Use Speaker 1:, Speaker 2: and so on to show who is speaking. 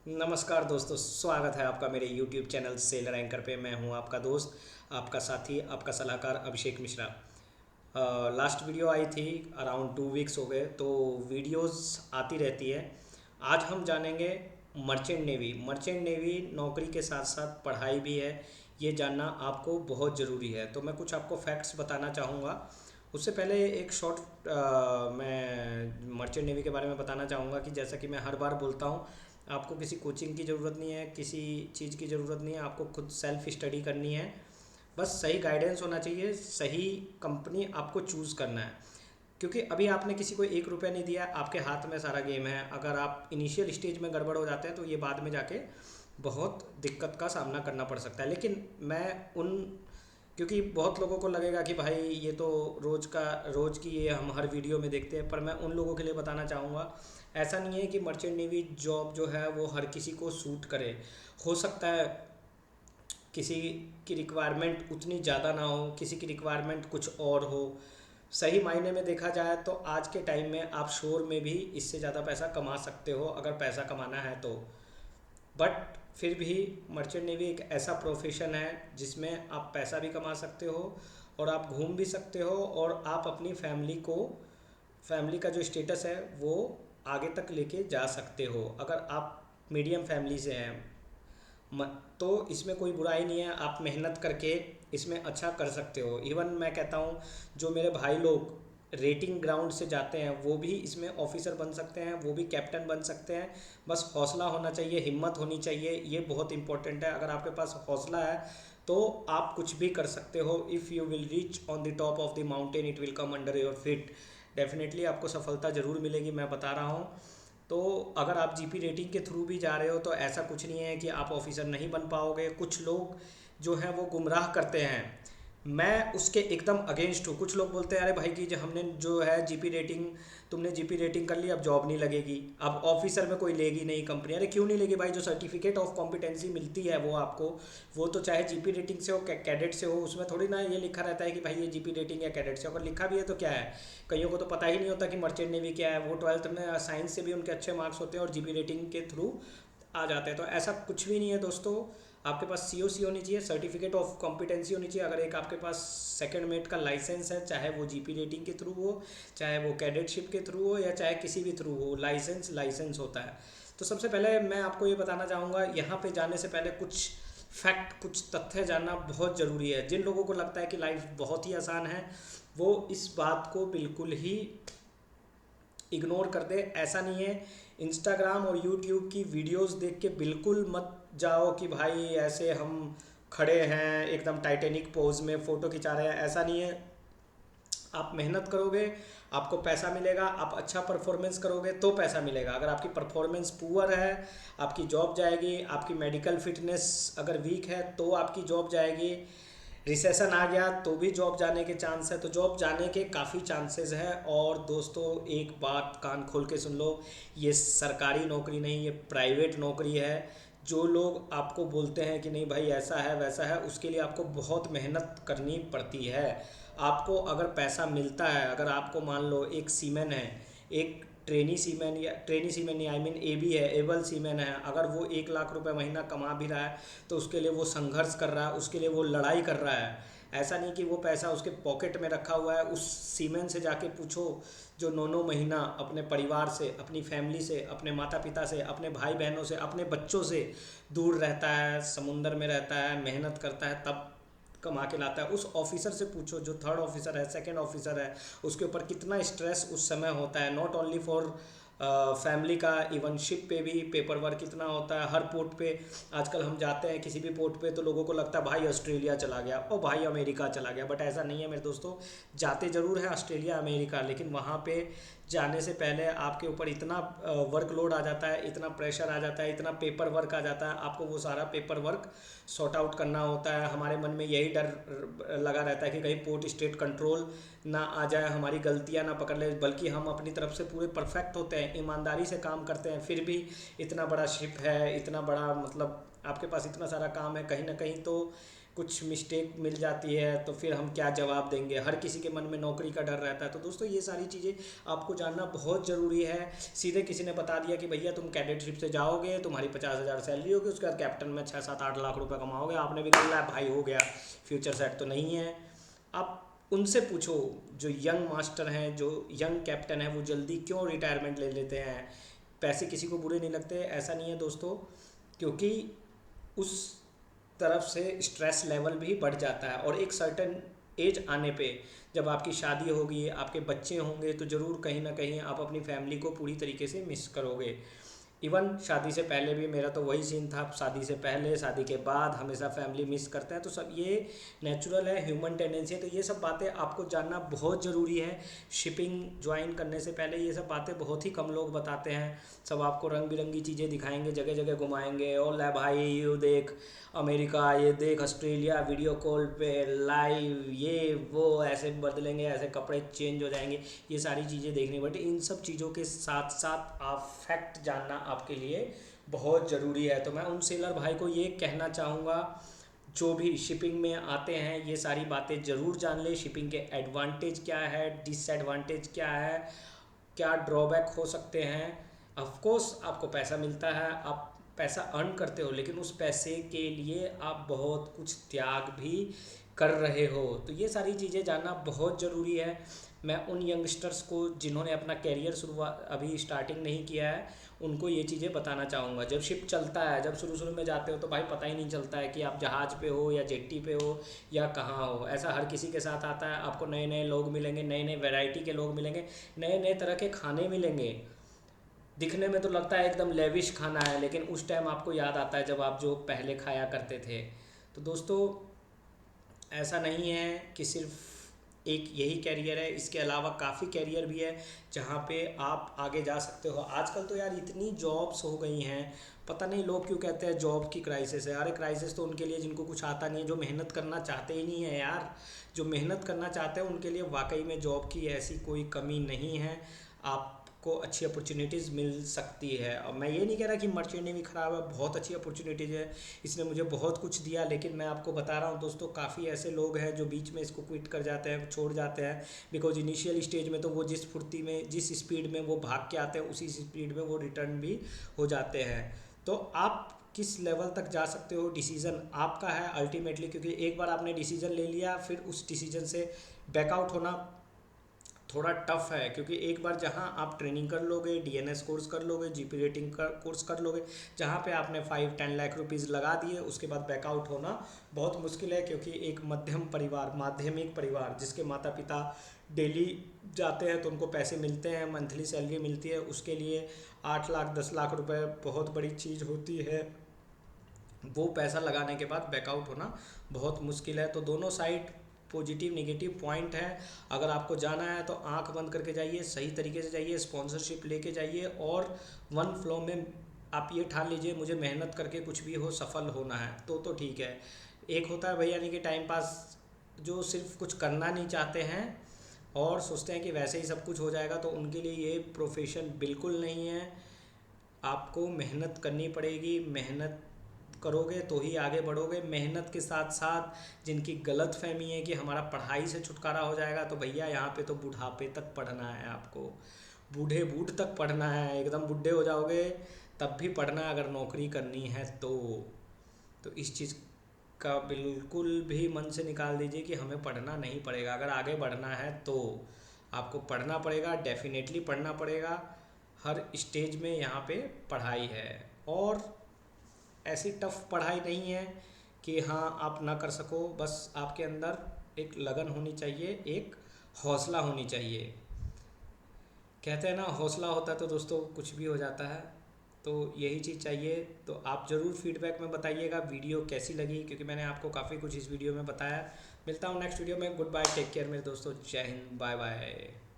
Speaker 1: नमस्कार दोस्तों, स्वागत है आपका मेरे YouTube चैनल सेलर एंकर पे। मैं हूं आपका दोस्त, आपका साथी, आपका सलाहकार अभिषेक मिश्रा। लास्ट वीडियो आई थी, अराउंड 2 वीक्स हो गए, तो वीडियोस आती रहती है। आज हम जानेंगे मर्चेंट नेवी। मर्चेंट नेवी नौकरी के साथ साथ पढ़ाई भी है, ये जानना आपको बहुत ज़रूरी है। तो मैं कुछ आपको फैक्ट्स बताना चाहूँगा। उससे पहले एक शॉर्ट मैं मर्चेंट नेवी के बारे में बताना चाहूँगा कि जैसा कि मैं हर बार बोलता हूँ, आपको किसी कोचिंग की ज़रूरत नहीं है, किसी चीज़ की ज़रूरत नहीं है, आपको खुद सेल्फ स्टडी करनी है। बस सही गाइडेंस होना चाहिए, सही कंपनी आपको चूज़ करना है। क्योंकि अभी आपने किसी को 1 रुपया नहीं दिया, आपके हाथ में सारा गेम है। अगर आप इनिशियल स्टेज में गड़बड़ हो जाते हैं तो ये बाद में जाके बहुत दिक्कत का सामना करना पड़ सकता है। लेकिन मैं उन क्योंकि बहुत लोगों को लगेगा कि भाई ये तो रोज़ की ये हम हर वीडियो में देखते हैं, पर मैं उन लोगों के लिए बताना चाहूँगा ऐसा नहीं है कि मर्चेंट नेवी जॉब जो है वो हर किसी को सूट करे। हो सकता है किसी की रिक्वायरमेंट उतनी ज़्यादा ना हो, किसी की रिक्वायरमेंट कुछ और हो। सही मायने में देखा जाए तो आज के टाइम में आप शोर में भी इससे ज़्यादा पैसा कमा सकते हो, अगर पैसा कमाना है तो। बट फिर भी मर्चेंट नेवी एक ऐसा प्रोफेशन है जिसमें आप पैसा भी कमा सकते हो और आप घूम भी सकते हो, और आप अपनी फैमिली का जो स्टेटस है वो आगे तक लेके जा सकते हो, अगर आप मीडियम फैमिली से हैं। तो इसमें कोई बुराई नहीं है, आप मेहनत करके इसमें अच्छा कर सकते हो। इवन मैं कहता हूँ जो मेरे भाई लोग रेटिंग ग्राउंड से जाते हैं वो भी इसमें ऑफिसर बन सकते हैं, वो भी कैप्टन बन सकते हैं। बस हौसला होना चाहिए, हिम्मत होनी चाहिए, ये बहुत इंपॉर्टेंट है। अगर आपके पास हौसला है तो आप कुछ भी कर सकते हो। If you will reach on the top of the mountain it will come under your feet. Definitely आपको सफलता ज़रूर मिलेगी, मैं बता रहा हूँ। तो अगर आप जीपी रेटिंग के थ्रू भी जा रहे हो तो ऐसा कुछ नहीं है कि आप ऑफिसर नहीं बन पाओगे। कुछ लोग जो हैं वो गुमराह करते हैं, मैं उसके एकदम अगेंस्ट हूँ। कुछ लोग बोलते हैं अरे भाई कि जो हमने जो है जीपी रेटिंग, तुमने जीपी रेटिंग कर ली, अब जॉब नहीं लगेगी, अब ऑफिसर में कोई लेगी नहीं कंपनी। अरे क्यों नहीं लेगी भाई? जो सर्टिफिकेट ऑफ कॉम्पिटेंसी मिलती है वो आपको, वो तो चाहे जीपी रेटिंग से हो कैडेट से हो, उसमें थोड़ी ना ये लिखा रहता है कि भाई ये जीपी रेटिंग या कैडेट से। अगर लिखा भी है तो क्या है, कईयों को तो पता ही नहीं होता कि मर्चेंट नेवी क्या है। वो 12th में साइंस से भी उनके अच्छे मार्क्स होते हैं और जीपी रेटिंग के थ्रू आ जाते हैं। तो ऐसा कुछ भी नहीं है दोस्तों। आपके पास सीओसी होनी चाहिए, सर्टिफिकेट ऑफ कॉम्पिटेंसी होनी चाहिए। अगर एक आपके पास सेकंड मेट का लाइसेंस है, चाहे वो जीपी रेटिंग के थ्रू हो, चाहे वो कैडेटशिप के थ्रू हो, या चाहे किसी भी थ्रू हो, लाइसेंस लाइसेंस होता है। तो सबसे पहले मैं आपको ये बताना चाहूँगा, यहाँ पे जाने से पहले कुछ फैक्ट, कुछ तथ्य जानना बहुत ज़रूरी है। जिन लोगों को लगता है कि लाइफ बहुत ही आसान है वो इस बात को बिल्कुल ही इग्नोर कर दे। ऐसा नहीं है। इंस्टाग्राम और यूट्यूब की वीडियोस देख के बिल्कुल मत जाओ कि भाई ऐसे हम खड़े हैं एकदम टाइटेनिक पोज में फ़ोटो खिंचा रहे हैं, ऐसा नहीं है। आप मेहनत करोगे आपको पैसा मिलेगा, आप अच्छा परफॉर्मेंस करोगे तो पैसा मिलेगा। अगर आपकी परफॉर्मेंस पुअर है आपकी जॉब जाएगी, आपकी मेडिकल फिटनेस अगर वीक है तो आपकी जॉब जाएगी, रिसेशन आ गया तो भी जॉब जाने के चांस है। तो जॉब जाने के काफ़ी चांसेस है। और दोस्तों एक बात कान खोल के सुन लो, ये सरकारी नौकरी नहीं, ये प्राइवेट नौकरी है। जो लोग आपको बोलते हैं कि नहीं भाई ऐसा है वैसा है, उसके लिए आपको बहुत मेहनत करनी पड़ती है। आपको अगर पैसा मिलता है, अगर आपको मान लो एक सीमेन है, एक ट्रेनी सीमेन, या ट्रेनी सीमेन नहीं, आई मीन एबी है, एबल सीमेन है, अगर वो 1 लाख रुपए महीना कमा भी रहा है तो उसके लिए वो संघर्ष कर रहा है, उसके लिए वो लड़ाई कर रहा है। ऐसा नहीं कि वो पैसा उसके पॉकेट में रखा हुआ है। उस सीमेन से जाके पूछो जो 9 9 महीना अपने परिवार से, अपनी फैमिली से, अपने माता पिता से, अपने भाई बहनों से, अपने बच्चों से दूर रहता है, समुंदर में रहता है, मेहनत करता है, तब कमा के लाता है। उस ऑफिसर से पूछो जो थर्ड ऑफिसर है, सेकंड ऑफिसर है, उसके ऊपर कितना स्ट्रेस उस समय होता है। नॉट ओनली फॉर फैमिली का, इवन शिप पे भी पेपर वर्क कितना होता है। हर पोर्ट पे आजकल हम जाते हैं किसी भी पोर्ट पे तो लोगों को लगता है भाई ऑस्ट्रेलिया चला गया और भाई अमेरिका चला गया, बट ऐसा नहीं है मेरे दोस्तों। जाते ज़रूर है ऑस्ट्रेलिया अमेरिका, लेकिन वहाँ पे जाने से पहले आपके ऊपर इतना वर्कलोड आ जाता है, इतना प्रेशर आ जाता है, इतना पेपर वर्क आ जाता है, आपको वो सारा पेपर वर्क सॉर्ट आउट करना होता है। हमारे मन में यही डर लगा रहता है कि कहीं पोर्ट स्टेट कंट्रोल ना आ जाए, हमारी गलतियां ना पकड़ ले, बल्कि हम अपनी तरफ से पूरे परफेक्ट होते हैं, ईमानदारी से काम करते हैं, फिर भी इतना बड़ा शिप है, इतना बड़ा मतलब आपके पास इतना सारा काम है, कहीं ना कहीं तो कुछ मिस्टेक मिल जाती है तो फिर हम क्या जवाब देंगे। हर किसी के मन में नौकरी का डर रहता है। तो दोस्तों ये सारी चीज़ें आपको जानना बहुत ज़रूरी है। सीधे किसी ने बता दिया कि भैया तुम कैडेटशिप से जाओगे, तुम्हारी 50,000 सैलरी होगी, उसके बाद कैप्टन में 6-7-8 लाख रुपए कमाओगे, आपने भी कर लिया भाई हो गया, फ्यूचर सेट तो नहीं है। आप उनसे पूछो जो यंग मास्टर हैं, जो यंग कैप्टन है, वो जल्दी क्यों रिटायरमेंट ले लेते हैं। पैसे किसी को बुरे नहीं लगते, ऐसा नहीं है दोस्तों, क्योंकि उस तरफ से स्ट्रेस लेवल भी बढ़ जाता है। और एक सर्टेन एज आने पे जब आपकी शादी होगी, आपके बच्चे होंगे, तो ज़रूर कहीं ना कहीं आप अपनी फैमिली को पूरी तरीके से मिस करोगे। इवन शादी से पहले भी मेरा तो वही सीन था। शादी से पहले, शादी के बाद हमेशा फैमिली मिस करते हैं। तो सब ये नेचुरल है, ह्यूमन टेंडेंसी है। तो ये सब बातें आपको जानना बहुत ज़रूरी है। शिपिंग ज्वाइन करने से पहले ये सब बातें बहुत ही कम लोग बताते हैं। सब आपको रंग बिरंगी चीज़ें दिखाएंगे, जगह जगह घुमाएंगे, और ले भाई ये देख अमेरिका, ये देख ऑस्ट्रेलिया, वीडियो कॉल पे लाइव, ये वो ऐसे बदलेंगे, ऐसे कपड़े चेंज हो जाएंगे। ये सारी चीज़ें देखनी पड़ती। इन सब चीज़ों के साथ साथ आप फैक्ट जानना आपके लिए बहुत ज़रूरी है। तो मैं उन सेलर भाई को ये कहना चाहूँगा जो भी शिपिंग में आते हैं, ये सारी बातें ज़रूर जान ले। शिपिंग के एडवांटेज क्या है, डिसएडवांटेज क्या है, क्या ड्रॉबैक हो सकते हैं। ऑफ कोर्स आपको पैसा मिलता है, आप पैसा अर्न करते हो, लेकिन उस पैसे के लिए आप बहुत कुछ त्याग भी कर रहे हो। तो ये सारी चीज़ें जानना बहुत ज़रूरी है। मैं उन यंगस्टर्स को जिन्होंने अपना कैरियर शुरुआत अभी स्टार्टिंग नहीं किया है, उनको ये चीज़ें बताना चाहूँगा। जब शिप चलता है, जब शुरू शुरू में जाते हो, तो भाई पता ही नहीं चलता है कि आप जहाज़ पे हो या जेट्टी पे हो या कहाँ हो। ऐसा हर किसी के साथ आता है। आपको नए नए लोग मिलेंगे, नए नए वैरायटी के लोग मिलेंगे, नए नए तरह के खाने मिलेंगे। दिखने में तो लगता है एकदम लेविश खाना है, लेकिन उस टाइम आपको याद आता है जब आप जो पहले खाया करते थे। तो दोस्तों ऐसा नहीं है कि सिर्फ एक यही कैरियर है, इसके अलावा काफ़ी कैरियर भी है जहाँ पे आप आगे जा सकते हो। आजकल तो यार इतनी जॉब्स हो गई हैं, पता नहीं लोग क्यों कहते हैं जॉब की क्राइसिस है। अरे क्राइसिस तो उनके लिए जिनको कुछ आता नहीं है, जो मेहनत करना चाहते ही नहीं है यार। जो मेहनत करना चाहते हैं उनके लिए वाकई में जॉब की ऐसी कोई कमी नहीं है। आपको अच्छी अपॉर्चुनिटीज़ मिल सकती है। और मैं ये नहीं कह रहा कि मर्चेंट नेवी ख़राब है, बहुत अच्छी अपॉर्चुनिटीज़ है, इसने मुझे बहुत कुछ दिया। लेकिन मैं आपको बता रहा हूँ दोस्तों, काफ़ी ऐसे लोग हैं जो बीच में इसको क्विट कर जाते हैं, छोड़ जाते हैं। बिकॉज इनिशियल स्टेज में तो वो जिस फुर्ती में, जिस स्पीड में वो भाग के आते हैं, उसी स्पीड में वो रिटर्न भी हो जाते हैं। तो आप किस लेवल तक जा सकते हो, डिसीज़न आपका है अल्टीमेटली। क्योंकि एक बार आपने डिसीज़न ले लिया, फिर उस डिसीज़न से बैकआउट होना थोड़ा टफ है। क्योंकि एक बार जहां आप ट्रेनिंग कर लोगे, डीएनएस कोर्स कर लोगे, जीपी रेटिंग का कोर्स कर लोगे, जहां पे आपने 5-10 लाख रुपीज़ लगा दिए, उसके बाद बैकआउट होना बहुत मुश्किल है। क्योंकि एक मध्यम परिवार, माध्यमिक परिवार जिसके माता पिता डेली जाते हैं तो उनको पैसे मिलते हैं, मंथली सैलरी मिलती है, उसके लिए 8 लाख 10 लाख रुपए बहुत बड़ी चीज़ होती है। वो पैसा लगाने के बाद बैकआउट होना बहुत मुश्किल है। तो दोनों साइड पॉजिटिव नेगेटिव पॉइंट है। अगर आपको जाना है तो आंख बंद करके जाइए, सही तरीके से जाइए, स्पॉन्सरशिप लेके जाइए, और वन फ्लो में आप ये ठान लीजिए मुझे मेहनत करके कुछ भी हो सफल होना है तो ठीक है। एक होता है भैया यानी कि टाइम पास, जो सिर्फ कुछ करना नहीं चाहते हैं और सोचते हैं कि वैसे ही सब कुछ हो जाएगा, तो उनके लिए ये प्रोफेशन बिल्कुल नहीं है। आपको मेहनत करनी पड़ेगी, मेहनत करोगे तो ही आगे बढ़ोगे। मेहनत के साथ साथ जिनकी गलत फहमी है कि हमारा पढ़ाई से छुटकारा हो जाएगा, तो भैया यहाँ पे तो बुढ़ापे तक पढ़ना है आपको, बूढ़े बूढ़ तक पढ़ना है, एकदम बुढ़े हो जाओगे तब भी पढ़ना है अगर नौकरी करनी है तो इस चीज़ का बिल्कुल भी मन से निकाल दीजिए कि हमें पढ़ना नहीं पड़ेगा। अगर आगे बढ़ना है तो आपको पढ़ना पड़ेगा, डेफिनेटली पढ़ना पड़ेगा। हर स्टेज में यहाँ पे पढ़ाई है, और ऐसी टफ पढ़ाई नहीं है कि हाँ आप ना कर सको। बस आपके अंदर एक लगन होनी चाहिए, एक हौसला होनी चाहिए। कहते हैं ना हौसला होता है तो दोस्तों कुछ भी हो जाता है। तो यही चीज़ चाहिए। तो आप ज़रूर फीडबैक में बताइएगा वीडियो कैसी लगी, क्योंकि मैंने आपको काफ़ी कुछ इस वीडियो में बताया। मिलता हूँ नेक्स्ट वीडियो में। गुड बाय, टेक केयर मेरे दोस्तों, जय हिंद, बाय बाय।